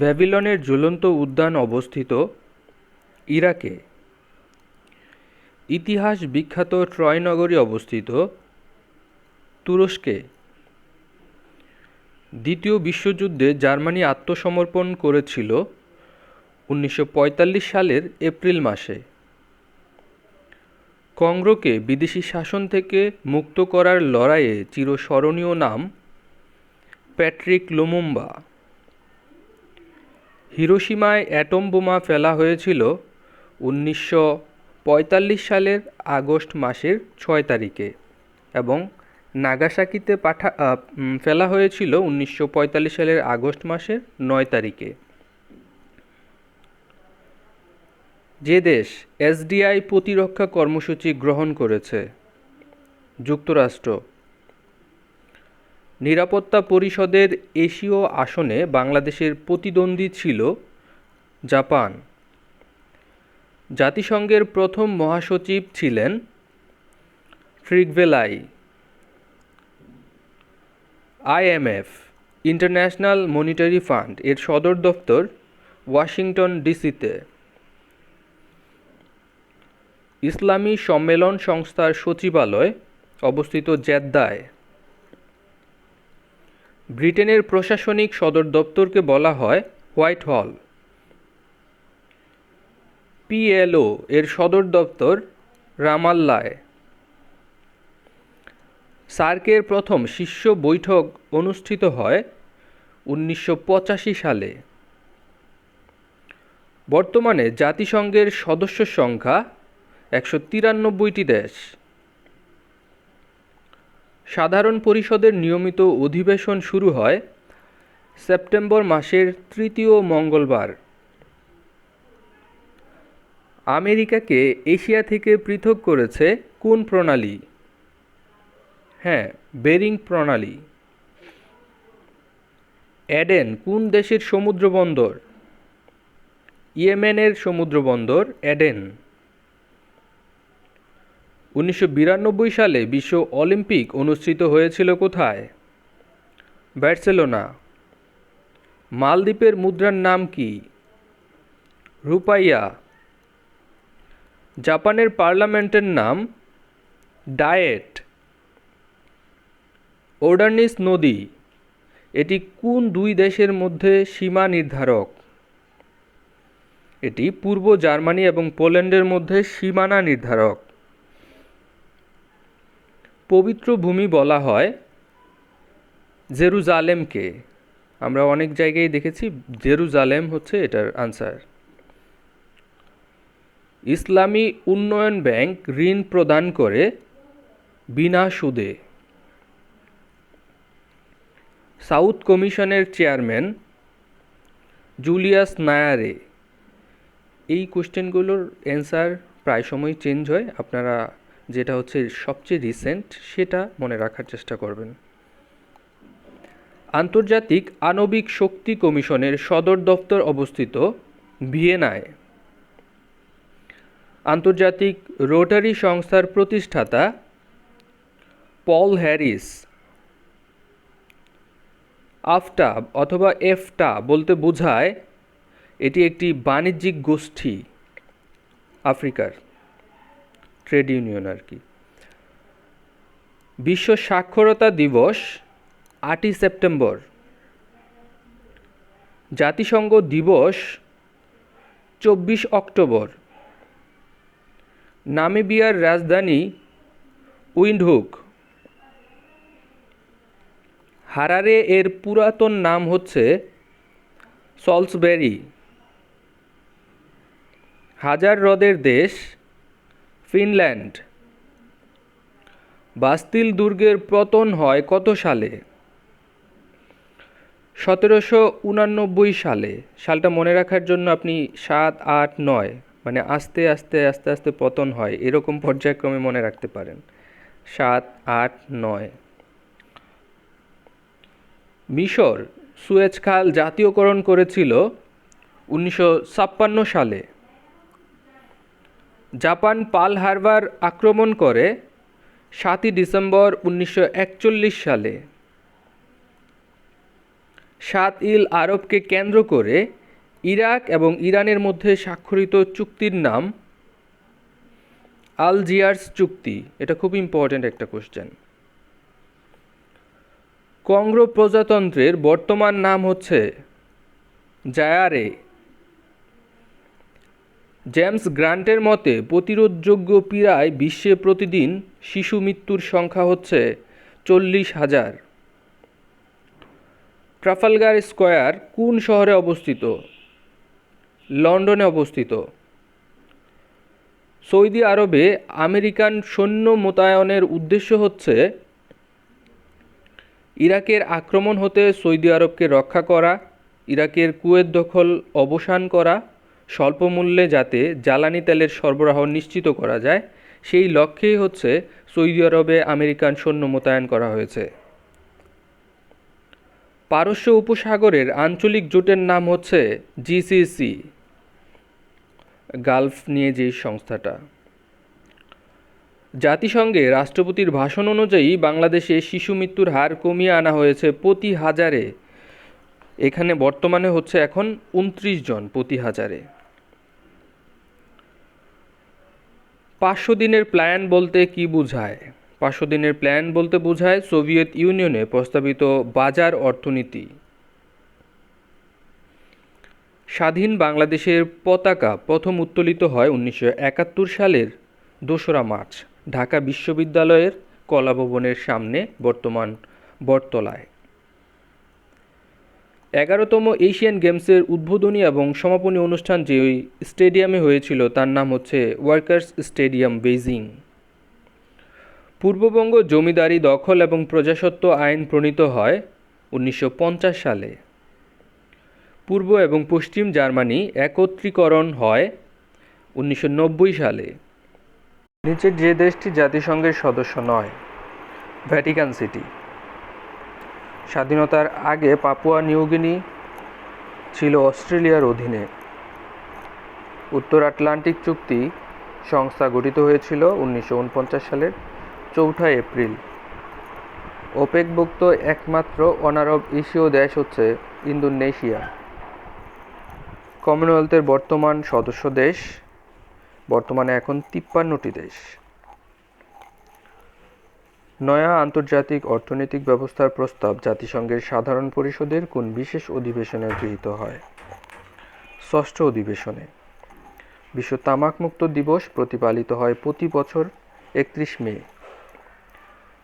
ব্যাবিলনের ঝুলন্ত উদ্যান অবস্থিত ইরাকে। ইতিহাস বিখ্যাত ট্রয় নগরী অবস্থিত তুরস্কে। দ্বিতীয় বিশ্বযুদ্ধে জার্মানি আত্মসমর্পণ করেছিল 1945 সালের এপ্রিল মাসে। কঙ্গোকে বিদেশি শাসন থেকে মুক্ত করার লড়াইয়ে চিরস্মরণীয় নাম প্যাট্রিক লুমুম্বা। হিরোশিমায় অ্যাটম বোমা ফেলা হয়েছিল 1945 সালের আগস্ট মাসের 6 তারিখে এবং নাগাসাকিতে ফেলা হয়েছিল 1945 সালের আগস্ট মাসের 9 তারিখে। যে দেশ এসডিআই প্রতিরক্ষা কর্মসূচি গ্রহণ করেছে? যুক্তরাষ্ট্র। নিরাপত্তা পরিষদের এশীয় আসনে বাংলাদেশের প্রতিদ্বন্দ্বী ছিল জাপান। জাতিসংঘের প্রথম মহাসচিব ছিলেন ট্রিগভেলাই। আইএমএফ ইন্টারন্যাশনাল মনিটারি ফান্ড এর সদর দপ্তর ওয়াশিংটন ডিসিতে। ইসলামী সম্মেলন সংস্থার সচিবালয় অবস্থিত জেদ্দায়। ব্রিটেনের প্রশাসনিক সদর দপ্তরকে বলা হয় হোয়াইট হল। পিএলও এর সদর দপ্তর রামাল্লায়। সার্কের প্রথম শীর্ষ বৈঠক অনুষ্ঠিত হয় 1985 সালে। বর্তমানে জাতিসংঘের সদস্য সংখ্যা 193টি দেশ। সাধারণ পরিষদের নিয়মিত অধিবেশন শুরু হয় সেপ্টেম্বর মাসের তৃতীয় মঙ্গলবার। আমেরিকাকে এশিয়া থেকে পৃথক করেছে কোন প্রণালী? বেরিং প্রণালী। এডেন কোন দেশের সমুদ্রবন্দর? ইয়েমেনের সমুদ্রবন্দর এডেন। 1992 সালে বিশ্ব অলিম্পিক অনুষ্ঠিত হয়েছিল কোথায়? বার্সেলোনা। মালদ্বীপের মুদ্রার নাম কি? রুপাইয়া। জাপানের পার্লামেন্টের নাম ডায়েট। ওডার্নিস নদী এটি কোন দুই দেশের মধ্যে সীমা নির্ধারক? এটি পূর্ব জার্মানি এবং পোল্যান্ডের মধ্যে সীমানা নির্ধারক। পবিত্র ভূমি বলা হয় জেরুজালেমকে। আমরা অনেক জায়গায় দেখেছি জেরুজালেম হচ্ছে এটার আনসার। ইসলামী উন্নয়ন ব্যাংক ঋণ প্রদান করে বিনা সুদে। সাউথ কমিশনের চেয়ারম্যান জুলিয়াস নায়ারে। এই কোশ্চেনগুলোর অ্যান্সার প্রায় সময় চেঞ্জ হয়, আপনারা যেটা হচ্ছে সবচেয়ে রিসেন্ট সেটা মনে রাখার চেষ্টা করবেন। আন্তর্জাতিক আণবিক শক্তি কমিশনের সদর দপ্তর অবস্থিত ভিয়েনায়। আন্তর্জাতিক রোটারি সংস্থার প্রতিষ্ঠাতা পল হ্যারিস। আফটা অথবা এফটা বলতে বোঝায় এটি একটি বাণিজ্যিক গোষ্ঠী, আফ্রিকার ট্রেড ইউনিয়ন আর কি। বিশ্ব সাক্ষরতা দিবস 8ই সেপ্টেম্বর। জাতিসংঘ দিবস 24 অক্টোবর। নামিবিয়ার রাজধানী উইন্ডহুক। হারারে এর পুরাতন নাম হচ্ছে সল্সবেরি। হাজার হ্রদের দেশ ফিনল্যান্ড। বাস্তিল দুর্গের পতন হয় কত সালে? 1789 সালে। সালটা মনে রাখার জন্য আপনি 7, 8, 9 মানে আস্তে আস্তে আস্তে আস্তে পতন হয় এরকম পর্যায়ক্রমে মনে রাখতে পারেন। 7, 8, 9। মিশর সুয়েজ খাল জাতীয়করণ করেছিল 1956 সালে। জাপান পার্ল হারবার আক্রমণ করে 7ই ডিসেম্বর 1941 সালে। সাত ইল আরবকে কেন্দ্র করে ইরাক এবং ইরানের মধ্যে স্বাক্ষরিত চুক্তির নাম আলজিয়ার্স চুক্তি। এটা খুব ইম্পর্ট্যান্ট একটা কোশ্চেন। কঙ্গো প্রজাতন্ত্রের বর্তমান নাম হচ্ছে জায়ারে। জেমস গ্রান্টের মতে প্রতিরোধযোগ্য পীড়ায় বিশ্বে প্রতিদিন শিশু মৃত্যুর সংখ্যা হচ্ছে 40,000। ট্রাফালগার স্কয়ার কোন শহরে অবস্থিত? লন্ডনে অবস্থিত। সৌদি আরবে আমেরিকান সৈন্য মোতায়েনের উদ্দেশ্য হচ্ছে ইরাকের আক্রমণ হতে সৌদি আরবকে রক্ষা করা, ইরাকের কুয়েত দখল অবসান করা, স্বল্প মূল্যে যাতে জ্বালানি তেলের সরবরাহ নিশ্চিত করা যায়, সেই লক্ষ্যেই হচ্ছে সৌদি আরবে আমেরিকান সৈন্য মোতায়েন করা হয়েছে। পারস্য উপসাগরের আঞ্চলিক জোটের নাম হচ্ছে জিসিসি, গালফ নিয়ে যে সংস্থাটা। জাতিসংঘে রাষ্ট্রপতির ভাষণ অনুযায়ী বাংলাদেশে শিশু মৃত্যুর হার কমিয়ে আনা হয়েছে প্রতি হাজারে, এখানে বর্তমানে হচ্ছে এখন 29 জন প্রতি হাজারে। 500 দিনের প্ল্যান বলতে কি বোঝায়? 500 দিনের প্ল্যান বলতে বোঝায় সোভিয়েত ইউনিয়নে প্রস্তাবিত বাজার অর্থনীতি। স্বাধীন বাংলাদেশের পতাকা প্রথম উত্তোলিত হয় 1971 সালের 2রা মার্চ ঢাকা বিশ্ববিদ্যালয়ের কলাভবনের সামনে, বর্তমান বটতলায়। 11তম এশিয়ান গেমসের উদ্বোধনী এবং সমাপনী অনুষ্ঠান যে স্টেডিয়ামে হয়েছিল তার নাম হচ্ছে ওয়ার্কার্স স্টেডিয়াম, বেইজিং। পূর্ববঙ্গ জমিদারি দখল এবং প্রজাস্বত্ব আইন প্রণীত হয় 1950 সালে। পূর্ব এবং পশ্চিম জার্মানি একত্রীকরণ হয় 1990 সালে। নিচের যে দেশটি জাতিসংঘের সদস্য নয়? Vatican city. স্বাধীনতার আগে পাপুয়া নিউগিনি ছিল অস্ট্রেলিয়ার অধীনে। উত্তর আটলান্টিক চুক্তি সংস্থা গঠিত হয়েছিল 1949 সালের 4 এপ্রিল। ওপেকভুক্ত একমাত্র অনারব এশীয় দেশ হচ্ছে ইন্দোনেশিয়া। কমনওয়েলথের বর্তমান সদস্য দেশ, বর্তমানে এখন 53টি দেশ। নয়া আন্তর্জাতিক অর্থনৈতিক ব্যবস্থার প্রস্তাব জাতিসংঘের সাধারণ পরিষদের কোন বিশেষ অধিবেশনে গৃহীত হয়? 6ষ্ঠ অধিবেশনে। বিশ্ব তামাকমুক্ত দিবস প্রতিপালিত হয় প্রতি বছর 31 মে।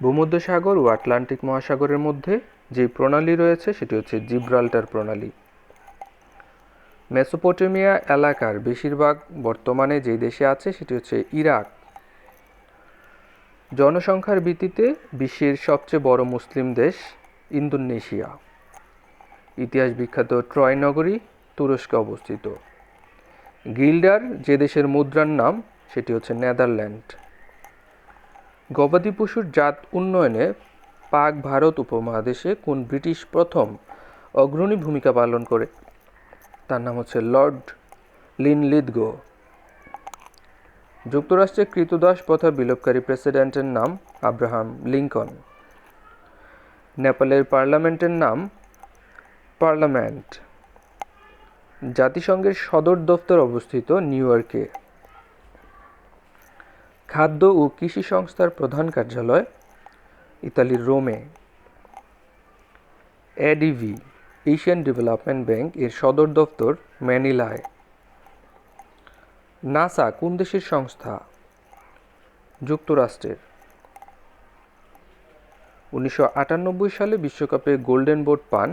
ভূমধ্যসাগর ও আটলান্টিক মহাসাগরের মধ্যে যে প্রণালী রয়েছে সেটি হচ্ছে জিব্রাল্টার প্রণালী। মেসোপটেমিয়া এলাকার বেশিরভাগ বর্তমানে যে দেশে আছে সেটি হচ্ছে ইরাক। জনসংখ্যার ভিত্তিতে বিশ্বের সবচেয়ে বড় মুসলিম দেশ ইন্দোনেশিয়া। ইতিহাস বিখ্যাত ট্রয় নগরী তুরস্কে অবস্থিত। গিল্ডার যে দেশের মুদ্রার নাম সেটি হচ্ছে নেদারল্যান্ড। গবাদি পশুর জাত উন্নয়নে পাক ভারত উপমহাদেশে কোন ব্রিটিশ প্রথম অগ্রণী ভূমিকা পালন করে? তার নাম হচ্ছে লর্ড লিনলিথগো। যুক্তরাষ্ট্রে ক্রীতদাস প্রথা বিলোপকারী প্রেসিডেন্টের নাম আব্রাহাম লিঙ্কন। নেপালের পার্লামেন্টের নাম পার্লামেন্ট। জাতিসংঘের সদর দফতর অবস্থিত নিউ ইয়র্কে। খাদ্য ও কৃষি সংস্থার প্রধান কার্যালয় ইতালির রোমে। এডিবি এশিয়ান ডেভেলপমেন্ট ব্যাংক এর সদর দফতর ম্যানিলায়। নাসা কোন দেশের সংস্থা? যুক্তরাষ্ট্রের। 1998 সালে বিশ্বকাপে গোল্ডেন বুট পান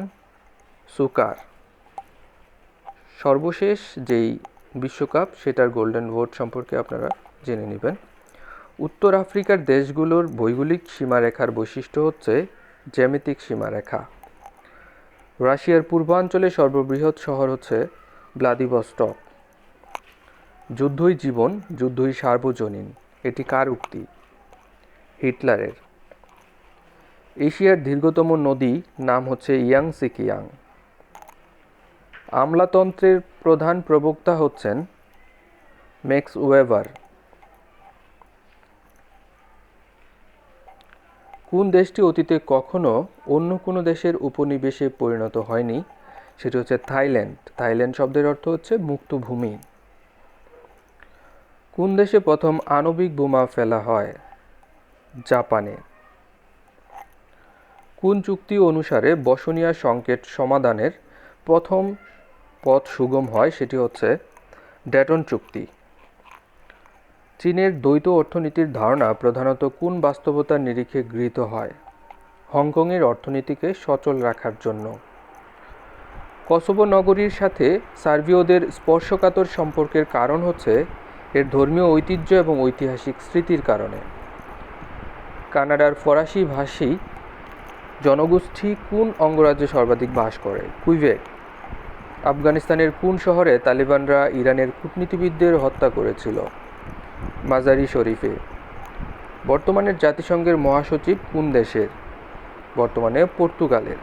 সুকার। সর্বশেষ যেই বিশ্বকাপ সেটার গোল্ডেন বুট সম্পর্কে আপনারা জেনে নেবেন। উত্তর আফ্রিকার দেশগুলোর ভৌগোলিক সীমারেখার বৈশিষ্ট্য হচ্ছে জ্যামিতিক সীমারেখা। রাশিয়ার পূর্বাঞ্চলে সর্ববৃহৎ শহর হচ্ছে ভ্লাদিভস্টক। যুদ্ধই জীবন, যুদ্ধই সার্বজনীন, এটি কার উক্তি? হিটলারের। এশিয়ার দীর্ঘতম নদী নাম হচ্ছে ইয়াংসি কিয়াং। আমলাতন্ত্রের প্রধান প্রবক্তা হচ্ছেন ম্যাক্স ওয়েবার। কোন দেশটি অতীতে কখনো অন্য কোনো দেশের উপনিবেশে পরিণত হয়নি? সেটি হচ্ছে থাইল্যান্ড। থাইল্যান্ড শব্দের অর্থ হচ্ছে মুক্ত ভূমি। কোন দেশে প্রথম আণবিক বোমা ফেলা হয়? জাপানে। কোন চুক্তি অনুসারে বসনিয়া সংকট সমাধানের প্রথম পথ সুগম হয়? সেটি হচ্ছে ডেটন চুক্তি। চীনের দ্বৈত অর্থনীতির ধারণা প্রধানত কোন বাস্তবতার নিরিখে গৃহীত হয়? হংকংয়ের অর্থনীতিকে সচল রাখার জন্য। কসোভো নগরীর সাথে সার্বীয়দের স্পর্শকাতর সম্পর্কের কারণ হচ্ছে এর ধর্মীয় ঐতিহ্য এবং ঐতিহাসিক স্মৃতির কারণে। কানাডার ফরাসি ভাষী জনগোষ্ঠী কোন অঙ্গরাজ্যে সর্বাধিক বাস করে? কুইবেক। আফগানিস্তানের কোন শহরে তালিবানরা ইরানের কূটনীতিবিদদের হত্যা করেছিল? মাজারি শরীফে। বর্তমানের জাতিসংঘের মহাসচিব কোন দেশের? বর্তমানে পর্তুগালের।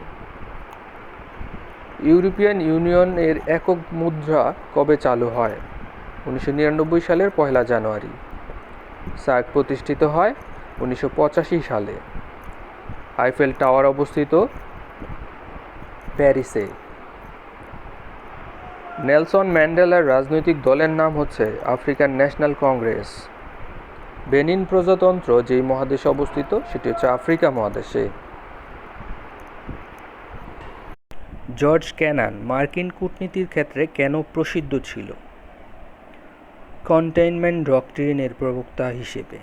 ইউরোপিয়ান ইউনিয়ন এর একক মুদ্রা কবে চালু হয়? 1999 সালের 1 জানুয়ারি। সার্ক প্রতিষ্ঠিত হয় 1985 সালে। আইফেল টাওয়ার অবস্থিত প্যারিসে। নেলসন ম্যান্ডেলার রাজনৈতিক দলের নাম হচ্ছে আফ্রিকান ন্যাশনাল কংগ্রেস। বেনিন প্রজাতন্ত্র যেই মহাদেশে অবস্থিত সেটি হচ্ছে আফ্রিকা মহাদেশে। জর্জ ক্যানান মার্কিন কূটনীতির ক্ষেত্রে কেন প্রসিদ্ধ ছিল? কন্টেইনমেন্ট ডক্ট্রিনের প্রবক্তা হিসেবে।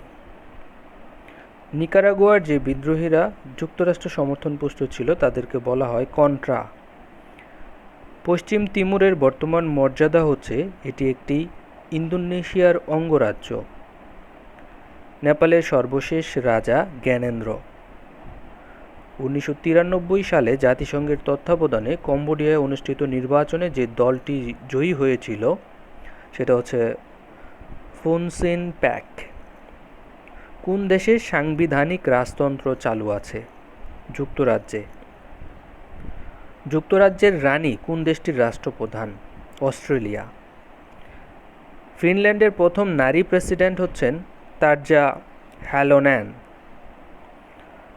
নিকারাগুয়ার যে বিদ্রোহীরা যুক্তরাষ্ট্র সমর্থন পুষ্ট ছিল তাদেরকে বলা হয় কন্ট্রা। পশ্চিম তিমুরের বর্তমান মর্যাদা হচ্ছে এটি একটি ইন্দোনেশিয়ার অঙ্গরাজ্য। নেপালের সর্বশেষ রাজা জ্ঞানেন্দ্র। 1993 সালে জাতিসংঘের তত্ত্বাবধানে কম্বোডিয়ায় অনুষ্ঠিত নির্বাচনে যে দলটি জয়ী হয়েছিল সেটা হচ্ছে ফোনসেন প্যাক। কোন দেশে সাংবিধানিক রাজতন্ত্র চালু আছে? যুক্তরাজ্যে। যুক্তরাজ্যের রানী কোন দেশটির রাষ্ট্রপ্রধান? অস্ট্রেলিয়া। ফিনল্যান্ডের প্রথম নারী প্রেসিডেন্ট হচ্ছেন তার্জা হ্যালোন্যান।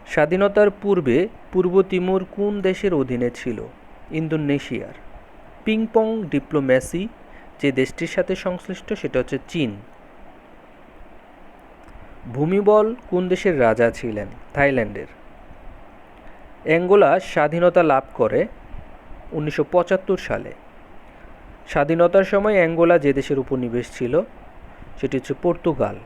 স্বাধীনতার পূর্বে পূর্ব তিমুর কোন দেশের অধীনে ছিল? ইন্দোনেশিয়ার। পিংপং ডিপ্লোম্যাসি যে দেশটির সাথে সংশ্লিষ্ট সেটা হচ্ছে চীন। ভূমিবল কোন দেশের রাজা ছিলেন? থাইল্যান্ডের। অ্যাঙ্গোলা স্বাধীনতা লাভ করে 1975 সালে। স্বাধীনতার সময় অ্যাঙ্গোলা যে দেশের উপনিবেশ ছিল সেটি হচ্ছে পর্তুগাল।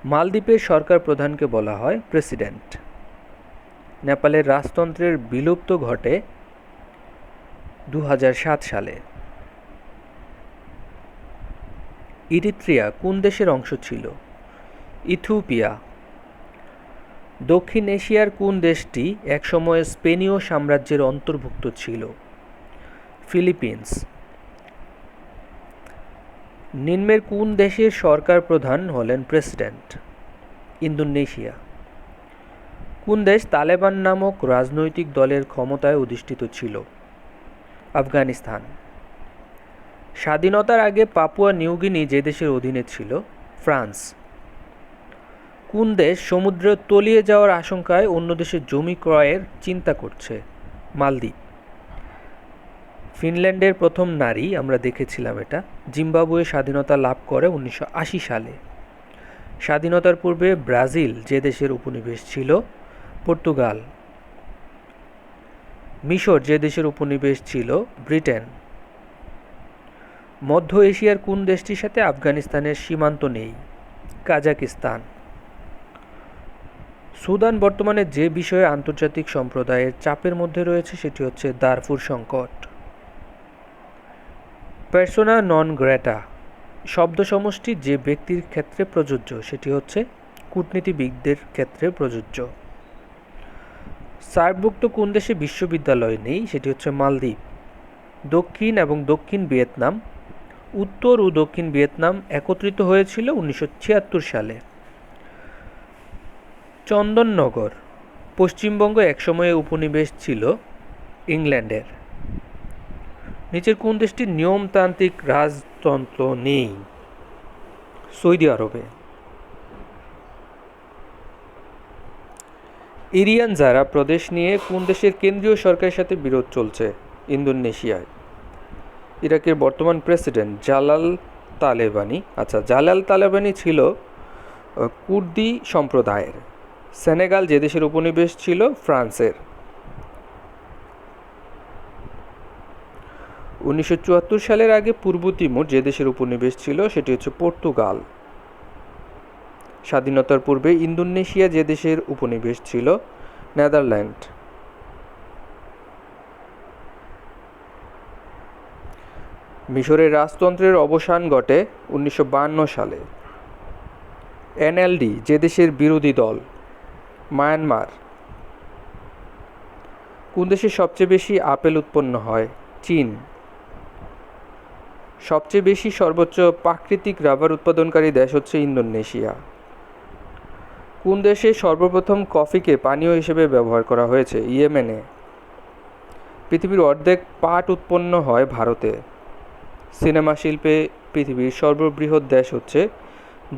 মালদ্বীপের সরকার প্রধানকে বলা হয় প্রেসিডেন্ট। নেপালের রাজতন্ত্রের বিলুপ্ত ঘটে 2007 সালে। ইরিত্রিয়া কোন দেশের অংশ ছিল? ইথিওপিয়া। দক্ষিণ এশিয়ার কোন দেশটি একসময় স্পেনীয় সাম্রাজ্যের অন্তর্ভুক্ত ছিল? ফিলিপিন্স। নিম্নের কোন দেশের সরকার প্রধান হলেন প্রেসিডেন্ট? ইন্দোনেশিয়া। কোন দেশ তালেবান নামক রাজনৈতিক দলের ক্ষমতায় অধিষ্ঠিত ছিল? আফগানিস্তান। স্বাধীনতার আগে পাপুয়া নিউগিনি যে দেশের অধীনে ছিল? ফ্রান্স। কোন দেশ সমুদ্রে তলিয়ে যাওয়ার আশঙ্কায় অন্য দেশের জমি ক্রয়ের চিন্তা করছে? মালদ্বীপ। ফিনল্যান্ডের প্রথম নারী আমরা দেখেছিলাম এটা। জিম্বাবুয়ে স্বাধীনতা লাভ করে 1980 সালে। স্বাধীনতার পূর্বে ব্রাজিল যে দেশের উপনিবেশ ছিল? পর্তুগাল। মিশর যে দেশের উপনিবেশ ছিল? ব্রিটেন। মধ্য এশিয়ার কোন দেশটির সাথে আফগানিস্তানের সীমান্ত নেই? কাজাকিস্তান। সুদান বর্তমানে যে বিষয়ে আন্তর্জাতিক সম্প্রদায়ের চাপের মধ্যে রয়েছে সেটি হচ্ছে দারফুর সংকট। পার্সোনা নন গ্রেটা শব্দ সমষ্টি যে ব্যক্তির ক্ষেত্রে প্রযোজ্য সেটি হচ্ছে কূটনীতিবিদদের ক্ষেত্রে প্রযোজ্য। সার্কভুক্ত কোন দেশে বিশ্ববিদ্যালয় নেই? সেটি হচ্ছে মালদ্বীপ। দক্ষিণ এবং দক্ষিণ ভিয়েতনাম, উত্তর ও দক্ষিণ ভিয়েতনাম একত্রিত হয়েছিল 1976 সালে। চন্দননগর পশ্চিমবঙ্গ একসময়ে উপনিবেশ ছিল ইংল্যান্ডের। নিচের কোন দেশটির নিয়মতান্ত্রিক রাজতন্ত্র নেই? সৌদি আরবে। ইরিয়ান জারা প্রদেশ নিয়ে কোন দেশের কেন্দ্রীয় সরকারের সাথে বিরোধ চলছে? ইন্দোনেশিয়ায়। ইরাকের বর্তমান প্রেসিডেন্ট জালাল তালেবানি। জালাল তালেবানি ছিল কুর্দি সম্প্রদায়ের। সেনেগাল যে দেশের উপনিবেশ ছিল? ফ্রান্সের। 1974 সালের আগে পূর্ব তিমুর যে দেশের উপনিবেশ ছিল সেটি হচ্ছে পর্তুগাল। স্বাধীনতার পূর্বে ইন্দোনেশিয়া যে দেশের উপনিবেশ ছিল? নেদারল্যান্ড। মিশরের রাজতন্ত্রের অবসান ঘটে 1952 সালে। এনএলডি যে দেশের বিরোধী দল? মায়ানমার। কোন দেশে সবচেয়ে বেশি আপেল উৎপন্ন হয়? চীন। সবচেয়ে বেশি সর্বোচ্চ প্রাকৃতিক রাবার উৎপাদনকারী দেশ হচ্ছে ইন্দোনেশিয়া। কোন দেশে সর্বপ্রথম কফিকে পানীয় হিসেবে ব্যবহার করা হয়েছে? ইয়েমেনে। পৃথিবীর অর্ধেক পাট উৎপন্ন হয় ভারতে। সিনেমা শিল্পে পৃথিবীর সর্ববৃহৎ দেশ হচ্ছে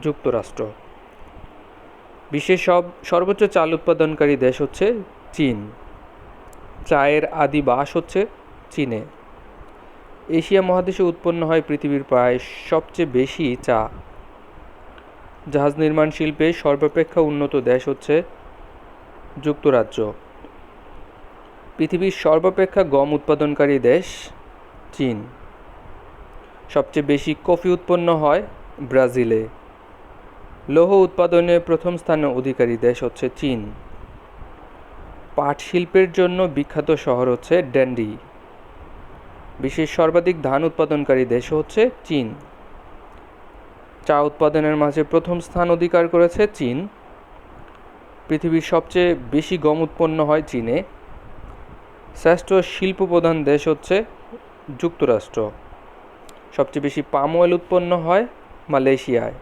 যুক্তরাষ্ট্র। বিশ্বের সর্বোচ্চ চাল উৎপাদনকারী দেশ হচ্ছে চীন। চায়ের আদি বাস হচ্ছে চীনে। এশিয়া মহাদেশে উৎপন্ন হয় পৃথিবীর প্রায় সবচেয়ে বেশি চা। জাহাজ নির্মাণ শিল্পে সর্বাপেক্ষা উন্নত দেশ হচ্ছে যুক্তরাজ্য। পৃথিবীর সর্বাপেক্ষা গম উৎপাদনকারী দেশ চীন। সবচেয়ে বেশি কফি উৎপন্ন হয় ব্রাজিলে। লৌহ উৎপাদনে প্রথম স্থানের অধিকারী দেশ হচ্ছে চীন। পাট শিল্পের জন্য বিখ্যাত শহর হচ্ছে ড্যান্ডি। বিশ্বের সর্বাধিক ধান উৎপাদনকারী দেশ হচ্ছে চীন। চা উৎপাদনের মাঝে প্রথম স্থান অধিকার করেছে চীন। পৃথিবীর সবচেয়ে বেশি গম উৎপন্ন হয় চীনে। শ্রেষ্ঠ শিল্প প্রধান দেশ হচ্ছে যুক্তরাষ্ট্র। সবচেয়ে বেশি পাম অয়েল উৎপন্ন হয় মালয়েশিয়ায়।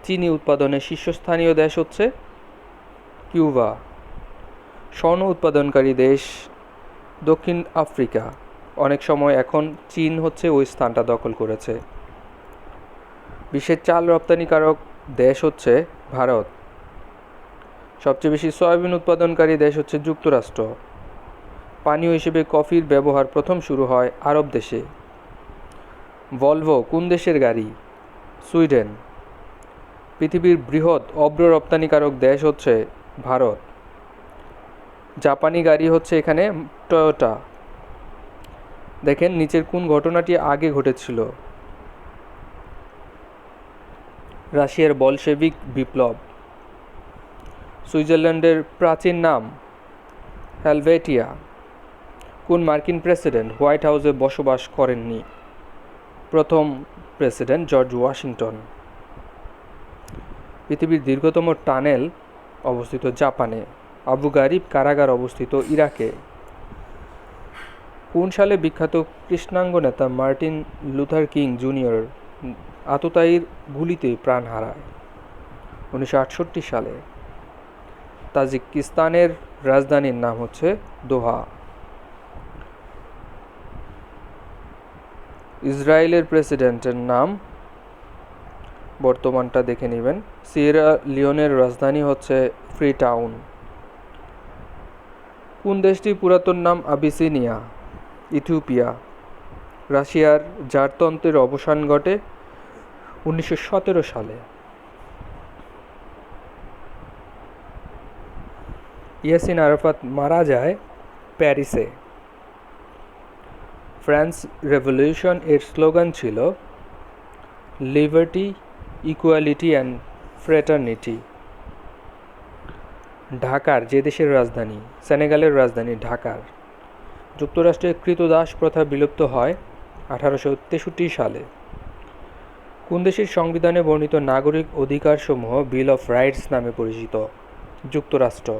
চিনি উৎপাদনে শীর্ষস্থানীয় দেশ হচ্ছে কিউবা। স্বর্ণ উৎপাদনকারী দেশ দক্ষিণ আফ্রিকা। অনেক সময় এখন চীন হচ্ছে ওই স্থানটা দখল করেছে। বিশ্বের চাল রপ্তানিকারক দেশ হচ্ছে ভারত। সবচেয়ে বেশি সয়াবিন উৎপাদনকারী দেশ হচ্ছে যুক্তরাষ্ট্র। পানীয় হিসেবে কফির ব্যবহার প্রথম শুরু হয় আরব দেশে। ভলভো কোন দেশের গাড়ি? সুইডেন। পৃথিবীর বৃহৎ অভ্র রপ্তানিকারক দেশ হচ্ছে ভারত। জাপানি গাড়ি হচ্ছে এখানে টয়োটা। দেখেন নিচের কোন ঘটনাটি আগে ঘটেছিল? রাশিয়ার বলশেভিক বিপ্লব। সুইজারল্যান্ডের প্রাচীন নাম হেলভেটিয়া। কোন মার্কিন প্রেসিডেন্ট হোয়াইট হাউসে বসবাস করেননি? প্রথম প্রেসিডেন্ট জর্জ ওয়াশিংটন। পৃথিবীর দীর্ঘতম টানেল অবস্থিত জাপানে। আবু গারিব কারাগার অবস্থিত ইরাকে। কোন সালে বিখ্যাত কৃষ্ণাঙ্গ নেতা মার্টিন লুথার কিং জুনিয়র আততায়ীর গুলিতে প্রাণ হারায়? 1968 সালে। তাজিকিস্তানের রাজধানীর নাম হচ্ছে দোহা। ইসরায়েলের প্রেসিডেন্টের নাম বর্তমানটা দেখে নেবেন। সিয়েরা লিওনের রাজধানী হচ্ছে ফ্রি টাউন। কোন দেশটির পুরাতন নাম আবিসিনিয়া? ইথিওপিয়া। রাশিয়ার জারতন্ত্রের অবসান ঘটে 1917 সালে। ইয়াসিন আরাফাত মারা যায় প্যারিসে। ফ্রান্স রেভলিউশন এর স্লোগান ছিল লিবার্টি, ইকুয়ালিটি অ্যান্ড ফ্রেটার্নিটি। ঢাকার যে দেশের রাজধানী? সেনেগালের রাজধানী ঢাকার। যুক্তরাষ্ট্রে ক্রীতদাস প্রথা বিলুপ্ত হয় 1863 সালে। কোন দেশের সংবিধানে বর্ণিত নাগরিক অধিকারসমূহ বিল অফ রাইটস নামে পরিচিত? যুক্তরাষ্ট্র।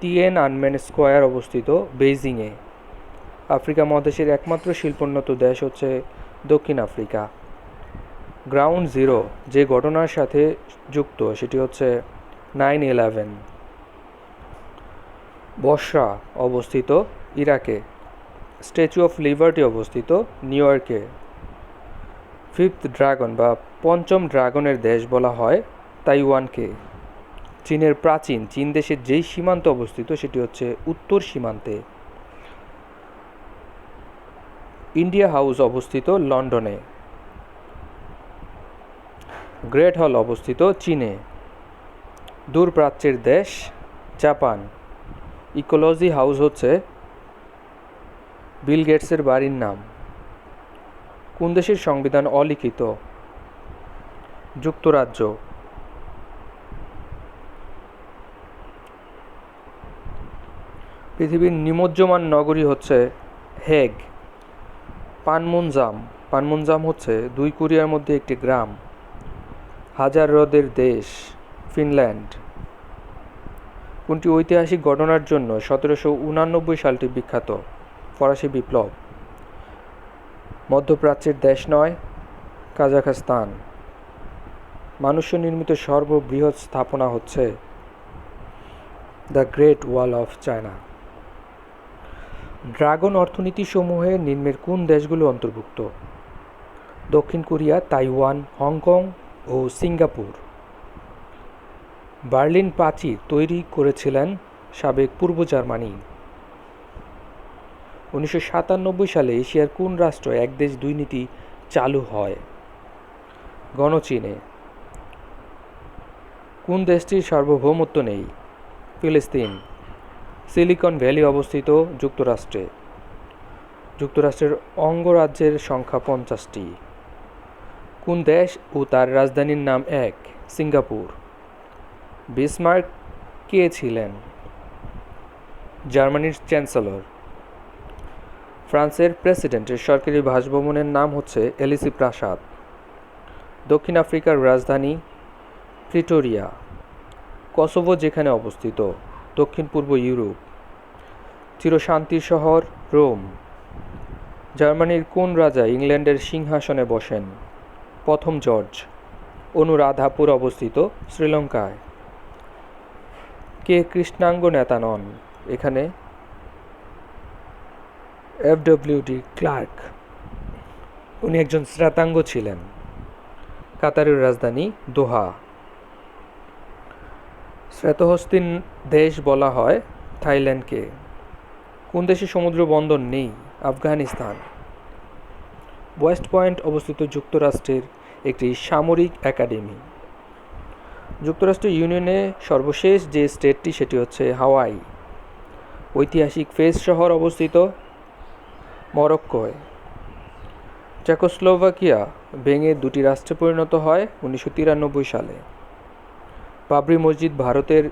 টিয়েনআনমেন স্কোয়ার অবস্থিত বেইজিংয়ে। আফ্রিকা মহাদেশের একমাত্র শিল্পোন্নত দেশ হচ্ছে দক্ষিণ আফ্রিকা। গ্রাউন্ড জিরো যে ঘটনার সাথে যুক্ত সেটি হচ্ছে 9/11। বসরা অবস্থিত ইরাকে। স্ট্যাচু অফ লিবার্টি অবস্থিত নিউ ইয়র্কে। ফিফথ ড্রাগন বা পঞ্চম ড্রাগনের দেশ বলা হয় তাইওয়ানকে। চীনের প্রাচীন চীন দেশের যেই সীমান্ত অবস্থিত সেটি হচ্ছে উত্তর সীমান্তে। ইন্ডিয়া হাউস অবস্থিত লন্ডনে। গ্রেট হল অবস্থিত চীনে। দূরপ্রাচ্যের দেশ জাপান। ইকোলজি হাউস হচ্ছে বিল গেটসের বাড়ির নাম। কোন দেশের সংবিধান অলিখিত? যুক্তরাজ্য। পৃথিবীর নিমজ্জমান নগরী হচ্ছে হেগ। পানমুনজাম হচ্ছে 2 কোরিয়ার মধ্যে একটি গ্রাম। হাজার হ্রদের দেশ ফিনল্যান্ড। কোনটি ঐতিহাসিক ঘটনার জন্য 1789 সালটি বিখ্যাত? ফরাসি বিপ্লব। মধ্যপ্রাচ্যের দেশ নয় কাজাখস্তান। মানুষ নির্মিত সর্ববৃহৎ স্থাপনা হচ্ছে the great wall of China. Dragon অর্থনীতি সমূহে নিম্নের কোন দেশগুলো অন্তর্ভুক্ত? দক্ষিণ কোরিয়া, তাইওয়ান, হংকং ও সিঙ্গাপুর। বার্লিন প্রাচীর তৈরি করেছিলেন সাবেক পূর্ব জার্মানি। 1997 সালে এশিয়ার কোন রাষ্ট্র এক দেশ দুই নীতি চালু হয়? গণচীনে। কোন দেশটির সার্বভৌমত্ব নেই? ফিলিস্তিন। সিলিকন ভ্যালি অবস্থিত যুক্তরাষ্ট্রে। যুক্তরাষ্ট্রের অঙ্গরাজ্যের সংখ্যা 50টি। কোন দেশ ও তার রাজধানীর নাম এক? সিঙ্গাপুর। বিসমার্ক কে ছিলেন? জার্মানির চ্যান্সেলর। ফ্রান্সের প্রেসিডেন্টের সরকারি বাসভবনের নাম হচ্ছে এলিসি প্রাসাদ। দক্ষিণ আফ্রিকার রাজধানী প্রিটোরিয়া। কসোভো যেখানে অবস্থিত? দক্ষিণ পূর্ব ইউরোপ। চিরশান্তির শহর রোম। জার্মানির কোন রাজা ইংল্যান্ডের সিংহাসনে বসেন? প্রথম জর্জ। অনুরাধাপুর অবস্থিত শ্রীলঙ্কায়। কে কৃষ্ণাঙ্গ নেতা নন? এখানে FWD ক্লার্ক। উনি একজন শ্বেতাঙ্গ ছিলেন। কাতারের রাজধানী দোহা। শ্বেতহস্তির দেশ বলা হয় থাইল্যান্ডকে। কোন দেশে সমুদ্র বন্দর নেই? আফগানিস্তান। ওয়েস্ট পয়েন্ট অবস্থিত যুক্তরাষ্ট্রের একটি সামরিক একাডেমি। যুক্তরাষ্ট্র ইউনিয়নে সর্বশেষ যে স্টেটটি সেটি হচ্ছে হাওয়াই। ঐতিহাসিক ফেজ শহর অবস্থিত মরক্কোয়। চেকোস্লোভাকিয়া ভেঙে 2টি রাষ্ট্রে পরিণত হয় 1993 সালে। বাবরি মসজিদ ভারতের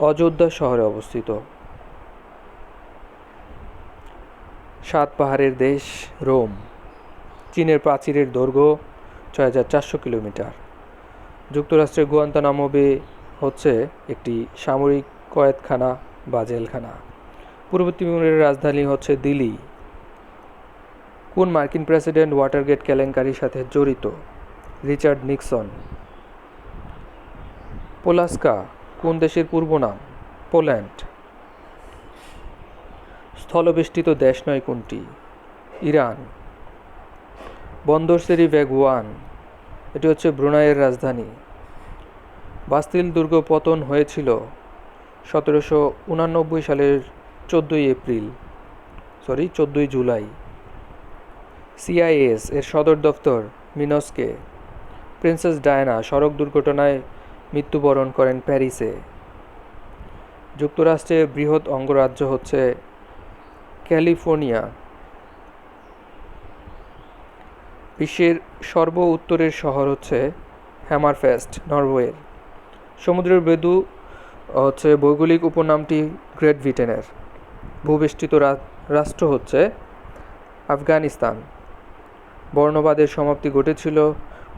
অযোধ্যা শহরে অবস্থিত। 7 পাহাড়ের দেশ রোম। চীনের প্রাচীরের দৈর্ঘ্য 6400 কিলোমিটার। যুক্তরাষ্ট্রের গুয়ান্তানামো বে হচ্ছে একটি সামরিক কয়েদখানা বা জেলখানা। পূর্ব তিমুরের রাজধানী হচ্ছে দিল্লি। কোন মার্কিন প্রেসিডেন্ট ওয়াটারগেট কেলেঙ্কারির সাথে জড়িত? Richard Nixon. পোলাস্কা কোন দেশের পূর্ব নাম? পোল্যান্ড। স্থলবেষ্টিত দেশ নয় কোনটি? ইরান। বন্দর সেরি ব্যাগ 1 এটি হচ্ছে ব্রুনাইয়ের রাজধানী। বাস্তিল দুর্গ পতন হয়েছিল 1789 সালের 14 জুলাই। CIS এর সদর দফতর মিনস্কে। প্রিন্সেস ডায়ানা সড়ক দুর্ঘটনায় মৃত্যুবরণ করেন প্যারিসে। যুক্তরাষ্ট্রের বৃহৎ অঙ্গরাজ্য হচ্ছে ক্যালিফোর্নিয়া। বিশ্বের সর্ব উত্তরের শহর হচ্ছে হ্যামারফেস্ট নরওয়ের। সমুদ্রের বেদু হচ্ছে ভৌগোলিক উপনামটি গ্রেট ব্রিটেনের। ভূবেষ্টিত রাষ্ট্র হচ্ছে আফগানিস্তান। বর্ণবাদের সমাপ্তি ঘটেছিল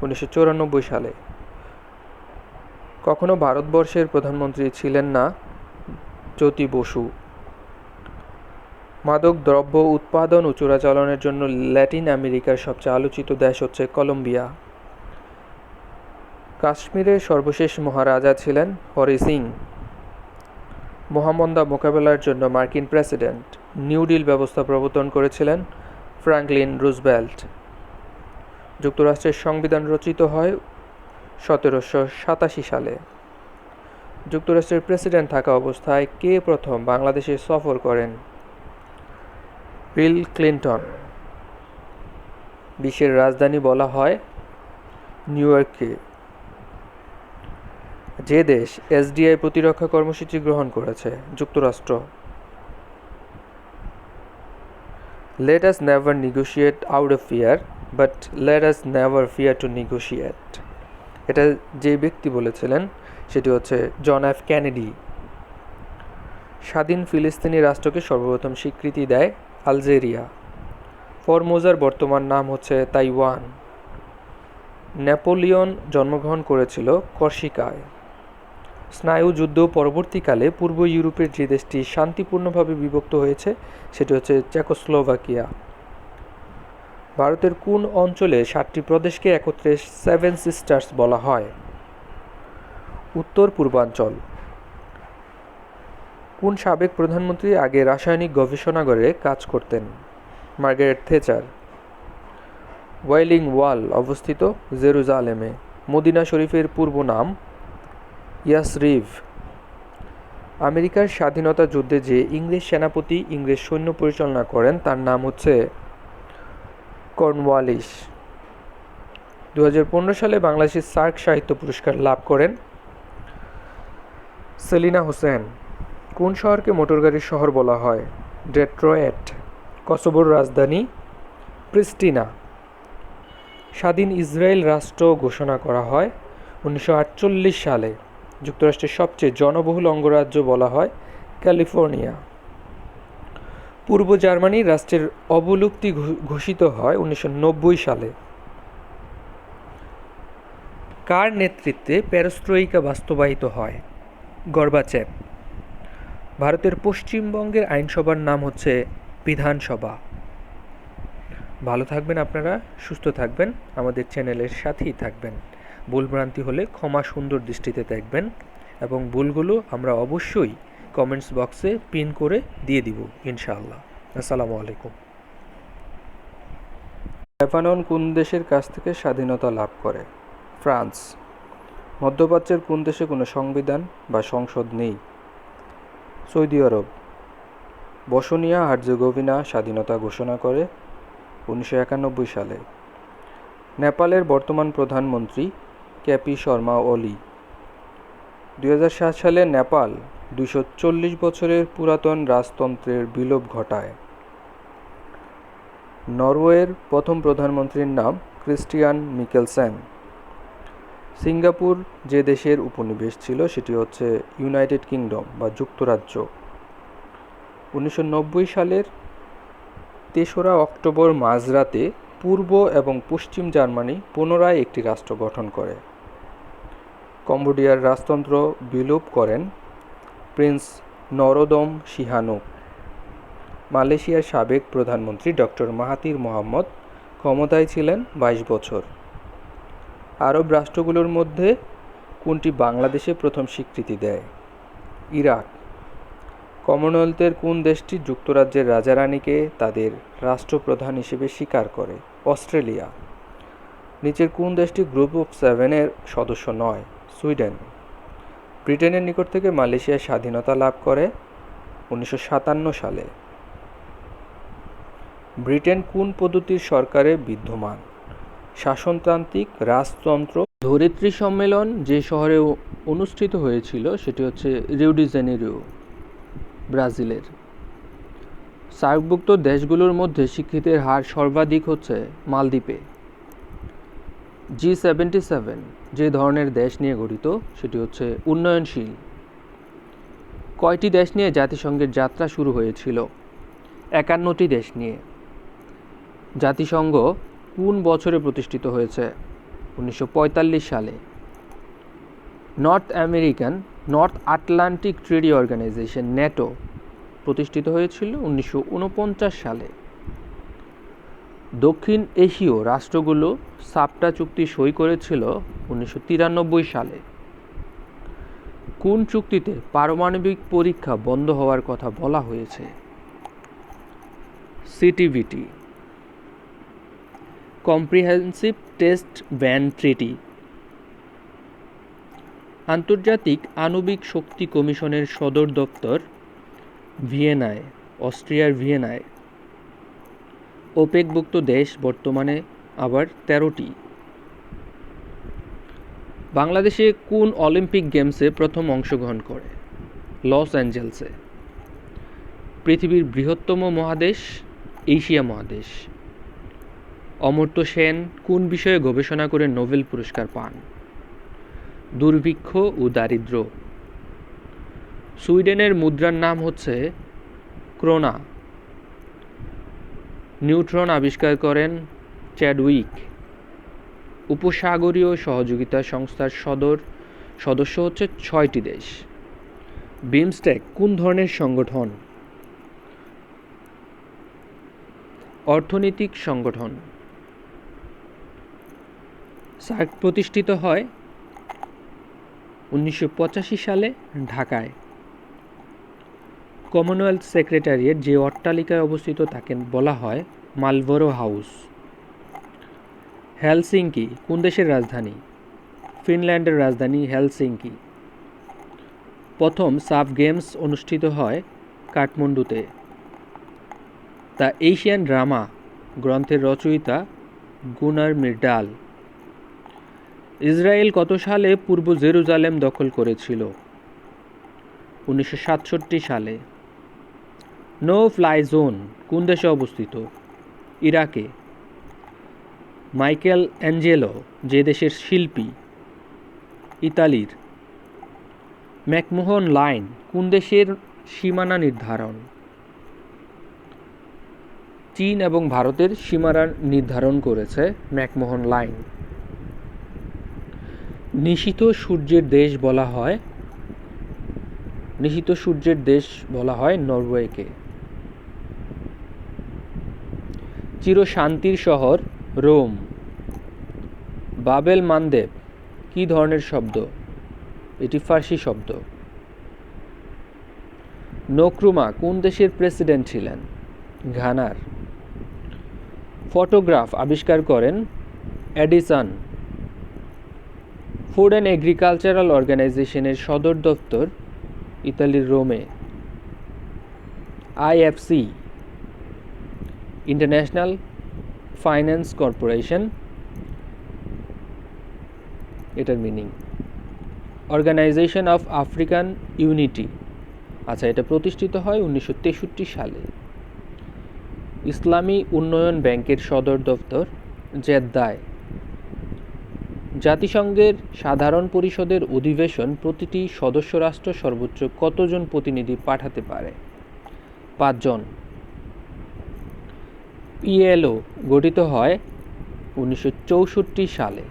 1994 সালে। কখনো ভারতবর্ষের প্রধানমন্ত্রী ছিলেন না জ্যোতি বসু। মাদক দ্রব্য উৎপাদন ও চোরাচালানের জন্য ল্যাটিন আমেরিকার সবচেয়ে আলোচিত দেশ হচ্ছে কলম্বিয়া। কাশ্মীরের সর্বশেষ মহারাজা ছিলেন হরি সিং। মহামন্দা মোকাবেলার জন্য মার্কিন প্রেসিডেন্ট নিউ ডিল ব্যবস্থা প্রবর্তন করেছিলেন ফ্রাঙ্কলিন রুজভেল্ট। যুক্তরাষ্ট্রের সংবিধান রচিত হয় 1787 সালে। যুক্তরাষ্ট্রের প্রেসিডেন্ট থাকা অবস্থায় কে প্রথম বাংলাদেশে সফর করেন? Bill Clinton. বিশ্বের রাজধানী বলা হয় নিউ ইয়র্ককে। যে দেশ এসডিআই প্রতিরক্ষা কর্মসূচি গ্রহণ করেছে? যুক্তরাষ্ট্র। Let us never negotiate out of fear, but let us never fear to negotiate. এটা যে ব্যক্তি বলেছিলেন সেটি হচ্ছে জন এফ কেনেডি। স্বাধীন ফিলিস্তিনি রাষ্ট্রকে সর্বপ্রথম স্বীকৃতি দেয় আলজেরিয়া। ফরমোজার বর্তমান নাম হচ্ছে তাইওয়ান। নেপোলিয়ন জন্মগ্রহণ করেছিল কর্সিকায়। স্নায়ুযুদ্ধ পরবর্তীকালে পূর্ব ইউরোপের যে দেশটি শান্তিপূর্ণভাবে বিভক্ত হয়েছে সেটি হচ্ছে চেকোস্লোভাকিয়া। ভারতের কোন অঞ্চলে 7টি প্রদেশকে একত্রে 7 সিস্টার্স বলা হয়? উত্তর পূর্বাঞ্চল। কোন সাবেক প্রধানমন্ত্রী আগে রাসায়নিক গবেষণাগারে কাজ করতেন? Margaret Thatcher. ওয়াইলিং ওয়াল অবস্থিত জেরুজালেমে। মদিনা শরীফের পূর্ব নাম ইয়াসরিভ। আমেরিকার স্বাধীনতা যুদ্ধে যে ইংরেজ সেনাপতি ইংরেজ সৈন্য পরিচালনা করেন তার নাম হচ্ছে কর্নওয়ালিস। 2015 সালে বাংলাদেশের সার্ক সাহিত্য পুরস্কার লাভ করেন সেলিনা হোসেন। কোন শহরকে মোটরগাড়ির শহর বলা হয়? ডেট্রয়েট। কসোভোর রাজধানী প্রিস্টিনা। স্বাধীন ইসরায়েল রাষ্ট্র ঘোষণা করা হয় 1948 সালে। যুক্তরাষ্ট্রের সবচেয়ে জনবহুল অঙ্গরাজ্য বলা হয় ক্যালিফোর্নিয়া। পূর্ব জার্মানি রাষ্ট্রের অবলুপ্তি ঘোষিত হয় 1990 সালে। কার নেতৃত্বে পেরেস্ট্রোইকা বাস্তবায়িত হয়? গর্বাচেভ। ভারতের পশ্চিমবঙ্গের আইনসভার নাম হচ্ছে বিধানসভা। ভালো থাকবেন আপনারা, সুস্থ থাকবেন, আমাদের চ্যানেলের সাথেই থাকবেন। ভুলভ্রান্তি হলে ক্ষমা সুন্দর দৃষ্টিতে দেখবেন এবং ভুলগুলো আমরা অবশ্যই কমেন্টস বক্সে পিন করে দিয়ে দিব ইনশাআল্লাহ। আসসালামু আলাইকুম। লেবানন কোন দেশের কাছ থেকে স্বাধীনতা লাভ করে? ফ্রান্স। মধ্যপ্রাচ্যের কোন দেশে কোনো সংবিধান বা সংসদ নেই? সৌদি আরব। বসনিয়া হার্জেগোভিনা স্বাধীনতা ঘোষণা করে 1991 সালে। নেপালের বর্তমান প্রধানমন্ত্রী কেপি শর্মা ওলি। 2007 সালে নেপাল 240 বছরের পুরাতন রাজতন্ত্রের বিলোপ ঘটায়। নরওয়ের প্রথম প্রধানমন্ত্রীর নাম ক্রিস্টিয়ান মিকেলসেন। সিঙ্গাপুর যে দেশের উপনিবেশ ছিল সেটি হচ্ছে ইউনাইটেড কিংডম বা যুক্তরাজ্য। 1990 সালের 3রা অক্টোবর মাঝরাতে পূর্ব এবং পশ্চিম জার্মানি পুনরায় একটি রাষ্ট্র গঠন করে। কম্বোডিয়ার রাজতন্ত্র বিলোপ করেন প্রিন্স নরোদম সিহানুক। মালয়েশিয়ার সাবেক প্রধানমন্ত্রী ডক্টর মাহাথির মোহাম্মদ ক্ষমতায় ছিলেন 22 বছর। আরব রাষ্ট্রগুলোর মধ্যে কোনটি বাংলাদেশে প্রথম স্বীকৃতি দেয়? ইরাক। কমনওয়েলথের কোন দেশটি যুক্তরাজ্যের রাজারানীকে তাদের রাষ্ট্রপ্রধান হিসেবে স্বীকার করে? অস্ট্রেলিয়া। নিচের কোন দেশটি গ্রুপ অফ 7-এর সদস্য নয়? সুইডেন। ব্রিটেনের নিকট থেকে মালয়েশিয়া স্বাধীনতা লাভ করে 1957 সালে। ব্রিটেন কোন পদ্ধতির সরকারে বিদ্যমান? শাসনতান্ত্রিক রাজতন্ত্র। ধরিত্রী সম্মেলন যে শহরে অনুষ্ঠিত হয়েছিল সেটি হচ্ছে রিও ডি জেনেরিও, ব্রাজিলের। সার্কভুক্ত দেশগুলোর মধ্যে স্বীকৃতির হার সর্বাধিক হচ্ছে মালদ্বীপে। G77 যে ধরনের দেশ নিয়ে গঠিত সেটি হচ্ছে উন্নয়নশীল। কয়টি দেশ নিয়ে জাতিসংঘের যাত্রা শুরু হয়েছিল? 51টি দেশ নিয়ে। জাতিসংঘ কোন বছরে প্রতিষ্ঠিত হয়েছে? 1945 সালে। নর্থ আটলান্টিক ট্রেডি অর্গানাইজেশন ন্যাটো প্রতিষ্ঠিত হয়েছিল 1949 সালে। দক্ষিণ এশীয় রাষ্ট্রগুলো সাপটা চুক্তি সই করেছিল 1993 সালে। কোন চুক্তিতে পারমাণবিক পরীক্ষা বন্ধ হওয়ার কথা বলা হয়েছে? CTBT. Comprehensive test ban treaty আন্তর্জাতিক আণবিক শক্তি কমিশনের সদর দপ্তর ভিয়েনায়, অস্ট্রিয়ার ভিয়েনায়। ওপেকভুক্ত দেশ বর্তমানে আবার 13টি। বাংলাদেশে কোন অলিম্পিক গেমসে প্রথম অংশগ্রহণ করে? লস অ্যাঞ্জেলসে। পৃথিবীর বৃহত্তম মহাদেশ এশিয়া মহাদেশ। অমর্ত্য সেন কোন বিষয়ে গবেষণা করে নোবেল পুরস্কার পান? দুর্ভিক্ষ ও দারিদ্র্য। সুইডেনের মুদ্রার নাম হচ্ছে ক্রোনা। নিউট্রন আবিষ্কার করেন চ্যাডউইক। উপসাগরীয় সহযোগিতা সংস্থার সদস্য হচ্ছে 6টি দেশ। বিমস্টেক কোন ধরনের সংগঠন? অর্থনৈতিক সংগঠন। সার্ক প্রতিষ্ঠিত হয় 1985 সালে ঢাকায়। কমনওয়েলথ সেক্রেটারিয়েট যে অট্টালিকায় অবস্থিত তাকে বলা হয় মালবোরো হাউস। হেলসিঙ্কি কোন দেশের রাজধানী? ফিনল্যান্ডের রাজধানী হেলসিঙ্কি। প্রথম সাফ গেমস অনুষ্ঠিত হয় কাঠমান্ডুতে। দ্য এশিয়ান ড্রামা গ্রন্থের রচয়িতা গুনার মির্ডাল। ইসরায়েল কত সালে পূর্ব জেরুজালেম দখল করেছিল? 1967 সালে। নো ফ্লাই জোন কোন দেশে অবস্থিত? ইরাকে। মাইকেল অ্যাঞ্জেলো যে দেশের শিল্পী? ইতালির। ম্যাকমোহন লাইন কোন দেশের সীমানা নির্ধারণ? চীন এবং ভারতের সীমানা নির্ধারণ করেছে ম্যাকমোহন লাইন। নিশীথ সূর্যের দেশ বলা হয় নরওয়েকে। চিরশান্তির শহর রোম। বাবেল মানদেব কি ধরনের শব্দ? এটি ফার্সি শব্দ। নক্রুমা কোন দেশের প্রেসিডেন্ট ছিলেন? ঘানার। ফটোগ্রাফ আবিষ্কার করেন এডিসন। ফুড অ্যান্ড এগ্রিকালচারাল অর্গানাইজেশনের সদর দপ্তর ইতালির রোমে। আইএফসি ইন্টারন্যাশনাল ফাইন্যান্স কর্পোরেশন, এটার meaning organisation of African unity. আচ্ছা, এটা প্রতিষ্ঠিত হয় 1963 সালে। ইসলামী উন্নয়ন ব্যাংকের সদর দপ্তর জেদ্দায়। জাতিসংঘের সাধারণ পরিষদের অধিবেশন প্রতিটি সদস্য রাষ্ট্র সর্বোচ্চ কতজন প্রতিনিধি পাঠাতে পারে? 5 জন। পিএলও গঠিত হয় 1964 সালে।